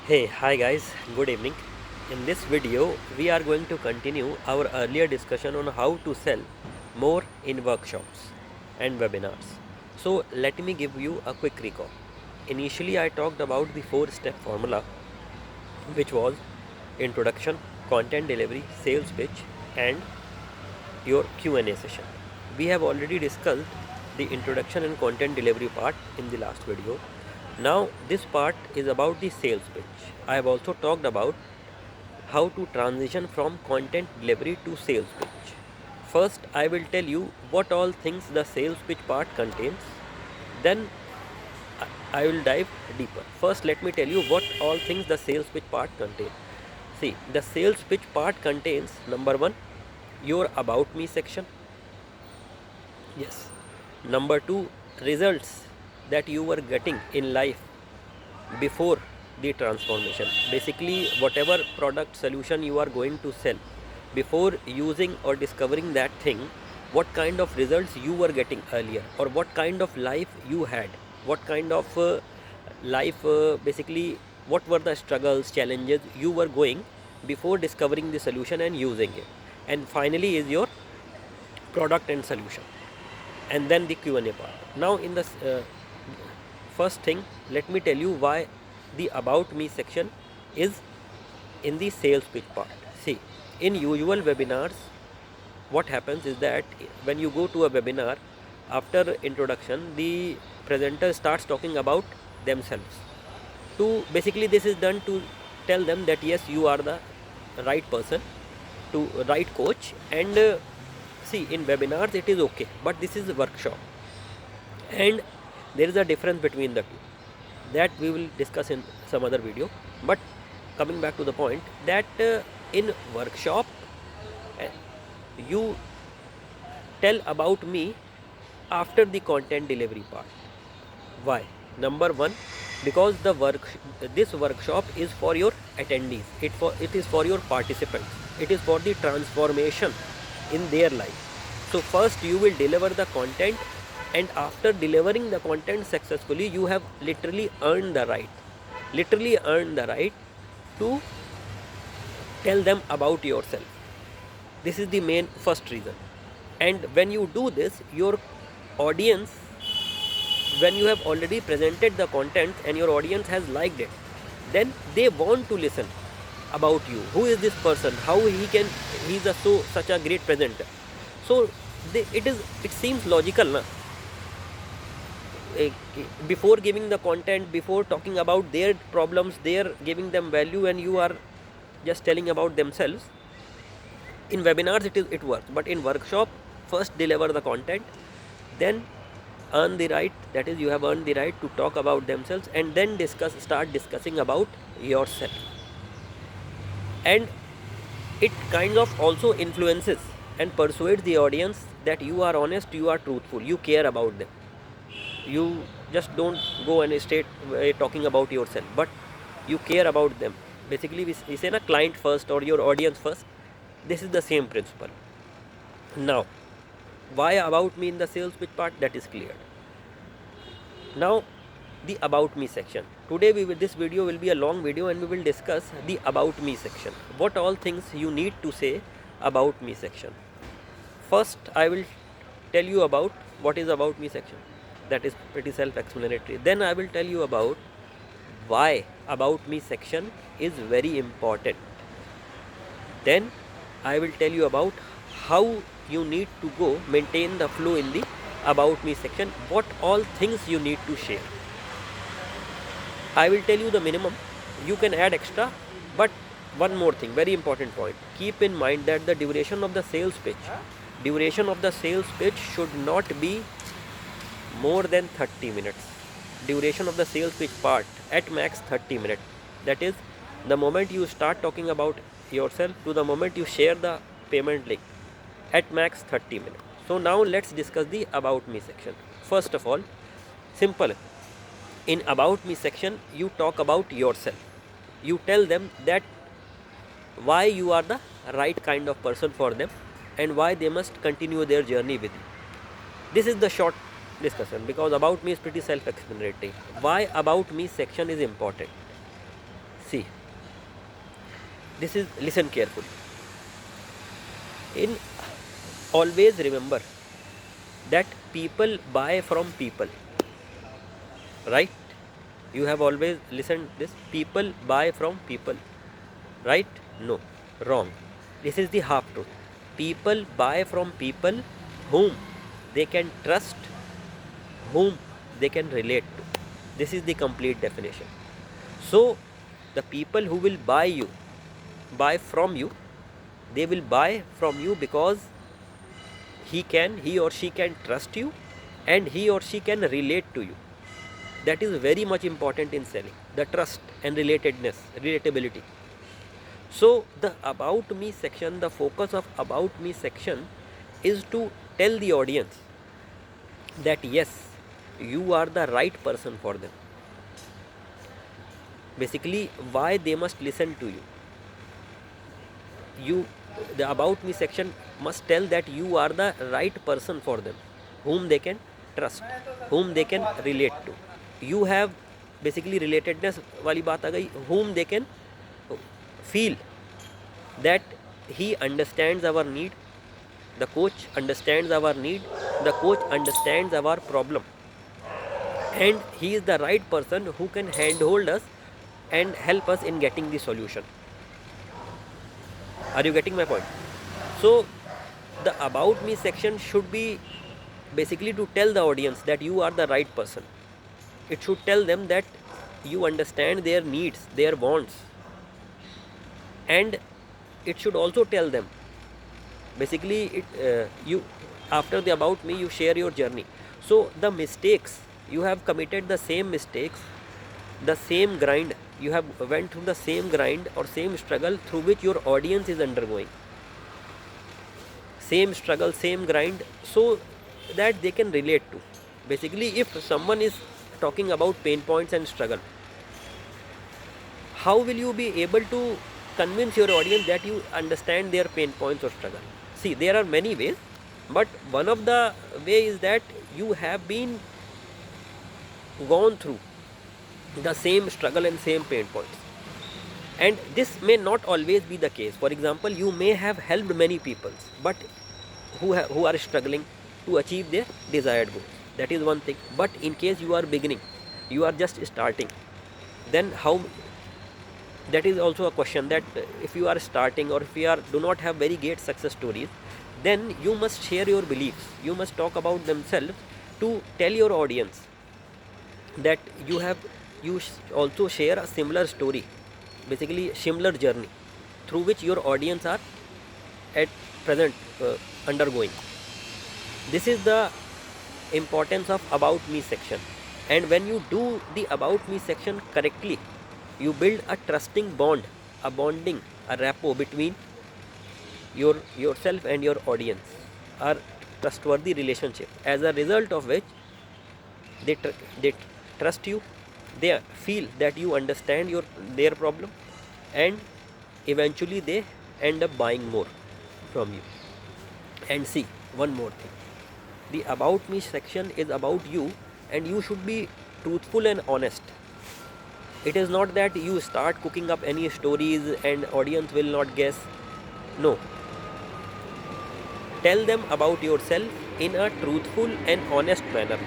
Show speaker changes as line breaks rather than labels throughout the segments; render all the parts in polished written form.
Hey, hi guys, good evening. In this video, we are going to continue our earlier discussion on how to sell more in workshops and webinars. So, let me give you a quick recall. Initially, I talked about the 4-step formula, which was introduction, content delivery, sales pitch, and your Q&A session. We have already discussed the introduction and content delivery part in the last video. Now this part is about the sales pitch. I have also talked about how to transition from content delivery to sales pitch. First, I will tell you what all things the sales pitch part contains. Then I will dive deeper. First, let me tell you what all things the sales pitch part contains. See, the sales pitch part contains number 1, your about me section. Yes. Number 2, results that you were getting in life before the transformation. Basically, whatever product solution you are going to sell, before using or discovering that thing, what kind of results you were getting earlier, or what kind of life you had, what kind of life, basically, what were the struggles, challenges you were going before discovering the solution and using it. And finally is your product and solution, and then the Q&A part. Now in the first thing, let me tell you why the about me section is in the sales pitch part. See, in usual webinars, what happens is that when you go to a webinar, after introduction, the presenter starts talking about themselves. To basically, this is done to tell them that yes, you are the right person, to right coach. And see, in webinars it is okay, but this is a workshop, and there is a difference between the two that we will discuss in some other video. But coming back to the point, that in workshop, uh, you tell about me after the content delivery part. Why? Number 1, because this workshop is for your attendees, it is for your participants, it is for the transformation in their life. So first you will deliver the content, and after delivering the content successfully, you have literally earned the right to tell them about yourself. This is the main first reason. And when you do this, your audience, when you have already presented the content and your audience has liked it, then they want to listen about you. Who is this person? How he's such a great presenter. So it seems logical, na? Before giving the content, before talking about their problems, they are giving them value, and you are just telling about themselves. In webinars it works, but in workshop, first deliver the content, then earn the right, that is, you have earned the right to talk about themselves, and then start discussing about yourself. And it kind of also influences and persuades the audience that you are honest, you are truthful, you care about them. You just don't go and straight talking about yourself, but you care about them. Basically, we say na, client first or your audience first. This is the same principle. Now, why about me in the sales pitch part? That is clear. Now, the about me section. Today this video will be a long video, and we will discuss the about me section. What all things you need to say about me section. First, I will tell you about what is about me section. That is pretty self-explanatory. Then I will tell you about why about me section is very important. Then I will tell you about how you need to go maintain the flow in the about me section, what all things you need to share. I will tell you the minimum, you can add extra, but one more thing, very important point, keep in mind that the duration of the sales pitch should not be more than 30 minutes. Duration of the sales pitch part, at max 30 minutes. That is, the moment you start talking about yourself to the moment you share the payment link, at max 30 minutes. So now let's discuss the about me section. First of all, simple. In about me section, you talk about yourself. You tell them that why you are the right kind of person for them, and why they must continue their journey with you. This is the short discussion, because about me is pretty self-explanatory. Why about me section is important? See, this is, listen carefully. In always remember that people buy from people, right? You have always listened this, people buy from people, right? No, wrong. This is the half truth. People buy from people whom they can trust, whom they can relate to. This is the complete definition. So the people who will buy from you, they will buy from you because he or she can trust you and he or she can relate to you. That is very much important in selling, the trust and relatability. So the about me section, the focus of about me section is to tell the audience that yes, you are the right person for them. Basically, why they must listen to you. The about me section must tell that you are the right person for them, whom they can trust, whom they can relate to. You have basically relatedness वाली बात आ गई, whom they can feel that he understands our need, the coach understands our need, the coach understands our problem, and he is the right person who can handhold us and help us in getting the solution. Are you getting my point? So the about me section should be basically to tell the audience that you are the right person. It should tell them that you understand their needs, their wants, and it should also tell them basically you, after the about me, you share your journey. So the mistakes you have committed, the same mistakes, the same grind, you have went through the same grind or same struggle through which your audience is undergoing, same struggle, same grind, so that they can relate to. Basically, if someone is talking about pain points and struggle, how will you be able to convince your audience that you understand their pain points or struggle? See, there are many ways, but one of the way is that you have been gone through the same struggle and same pain points. And this may not always be the case. For example, you may have helped many people, but who are struggling to achieve their desired goals. That is one thing. But in case you are beginning, you are just starting, then how? That is also a question, that if you are starting or if you do not have very great success stories, then you must share your beliefs. You must talk about themselves to tell your audience that you also share a similar story, basically similar journey through which your audience are at present undergoing. This is the importance of about me section. And when you do the about me section correctly, you build a trusting bond, a bonding, a rapport between yourself and your audience, a trustworthy relationship, as a result of which they trust you, they feel that you understand their problem, and eventually they end up buying more from you. And see, one more thing, the about me section is about you, and you should be truthful and honest. It is not that you start cooking up any stories and audience will not guess. No, tell them about yourself in a truthful and honest manner,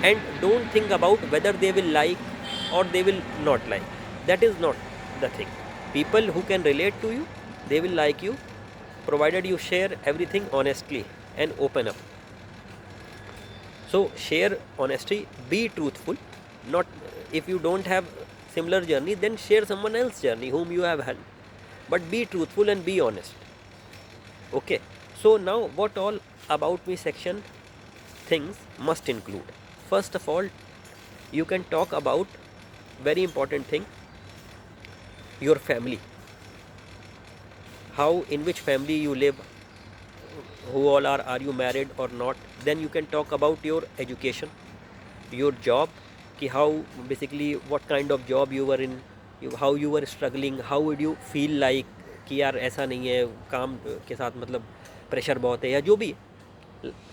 and don't think about whether they will like or they will not like. That is not the thing. People who can relate to you, they will like you, provided you share everything honestly and open up. So share honesty, be truthful. Not, if you don't have similar journey, then share someone else's journey whom you have helped, but be truthful and be honest. Okay, so now what all about me section things must include? First of all, you can talk about very important thing, your family, how, in which family you live, who all are you married or not. Then you can talk about your education, your job, ki how, basically what kind of job you were in, how you were struggling, how would you feel like कि यार ऐसा नहीं है, काम के साथ मतलब pressure बहुत है, या जो भी,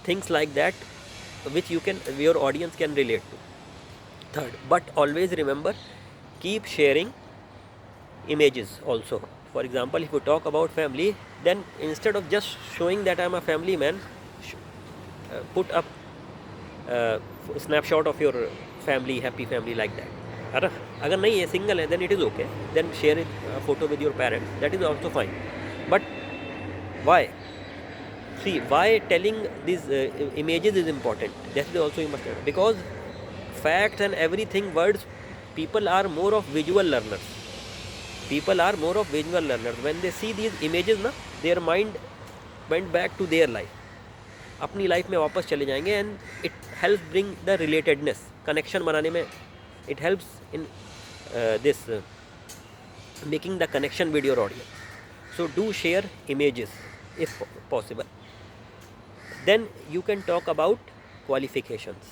things like that which your audience can relate to. Third, but always remember कि keep sharing images also. For example, if you talk about family, then instead of just showing that I am a family man, put up snapshot of your family, happy family, like that. अगर नहीं है, single है, then it is okay. Then share a photo with your parents. That is also fine. But why? See, why telling these images is important. That is also important, because facts and everything, words, people are more of visual learners. People are more of visual learners. When they see these images ना, their mind went back to their life. अपनी life में वापस चले जाएंगे, and it help bring the relatedness, connection बनाने में it helps in this making the connection with your audience. So do share images if possible. Then you can talk about qualifications,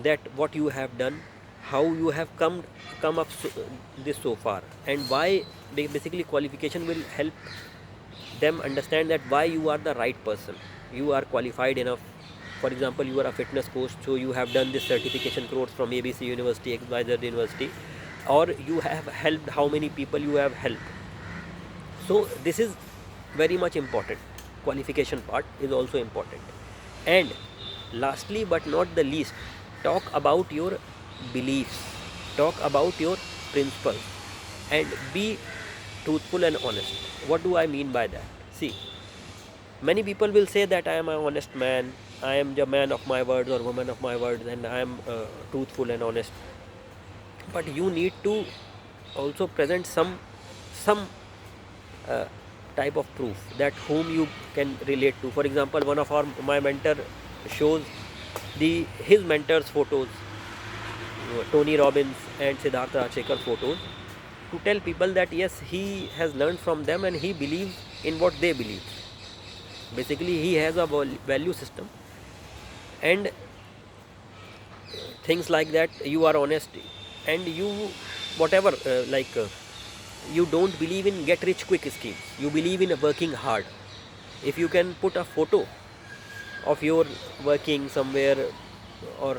that what you have done, how you have come up this so far, and why. Basically qualification will help them understand that why you are the right person, you are qualified enough. For example, you are a fitness coach, so you have done this certification course from ABC University, XYZ University, or you have helped, how many people you have helped. So this is very much important. Qualification part is also important. And lastly but not the least, talk about your beliefs, talk about your principles, and be truthful and honest. What do I mean by that? See, many people will say that I am an honest man, I am the man of my words or woman of my words, and I am truthful and honest. But you need to also present some type of proof that whom you can relate to. For example, one of my mentor shows his mentors photos, Tony Robbins and Siddhartha Achekar photos, to tell people that yes, he has learned from them and he believes in what they believe. Basically, he has a value system and things like that. You are honest, and you whatever you don't believe in get rich quick schemes. You believe in working hard. If you can put a photo of your working somewhere, or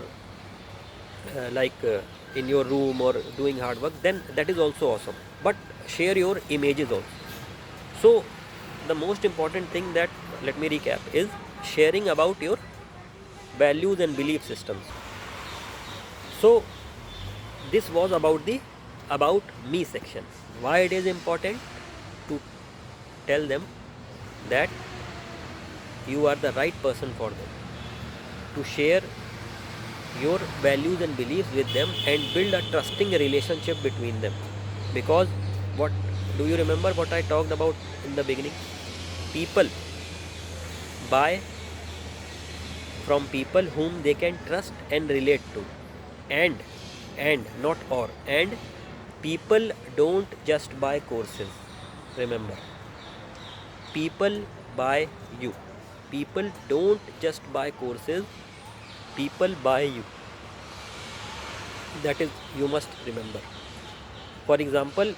in your room, or doing hard work, then that is also awesome. But share your images also. So the most important thing, that let me recap, is sharing about your values and belief systems. So this was about the about me section. Why it is important to tell them that you are the right person for them, to share your values and beliefs with them and build a trusting relationship between them. Because what do you remember what I talked about in the beginning? People buy from people whom they can trust and relate to, and not or and people don't just buy courses. Remember, people buy you. People don't just buy courses, people buy you. That is, you must remember. For example,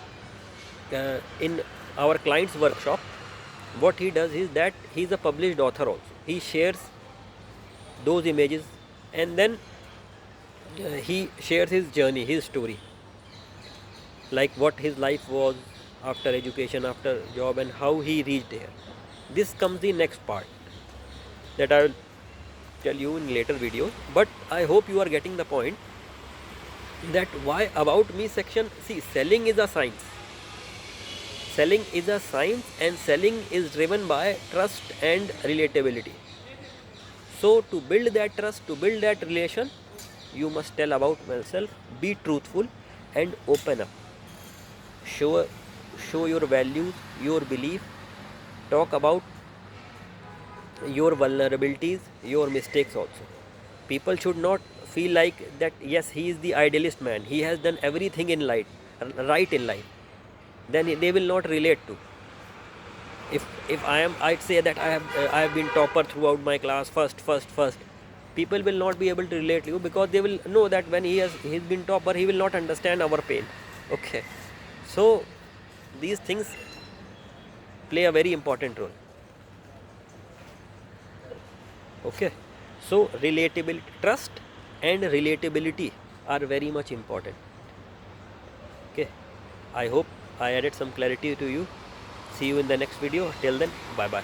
in our client's workshop, what he does is that he is a published author also. He shares those images, and then he shares his journey, his story, like what his life was after education, after job, and how he reached there. This comes the next part that I will tell you in later videos, but I hope you are getting the point that why about me section. See, selling is a science. Selling is a science, and selling is driven by trust and relatability. So to build that trust, to build that relation, you must tell about myself, be truthful and open up. Show your values, your belief, talk about your vulnerabilities, your mistakes also. People should not feel like that yes, he is the idealist man, he has done everything in life right in life, then they will not relate to. If I'd say that I have been topper throughout my class, first, people will not be able to relate to you, because they will know that when he's been topper, he will not understand our pain. Okay, so these things play a very important role. Okay, so relatability, trust and relatability are very much important. Okay, I hope I added some clarity to you. See you in the next video. Till then, bye bye.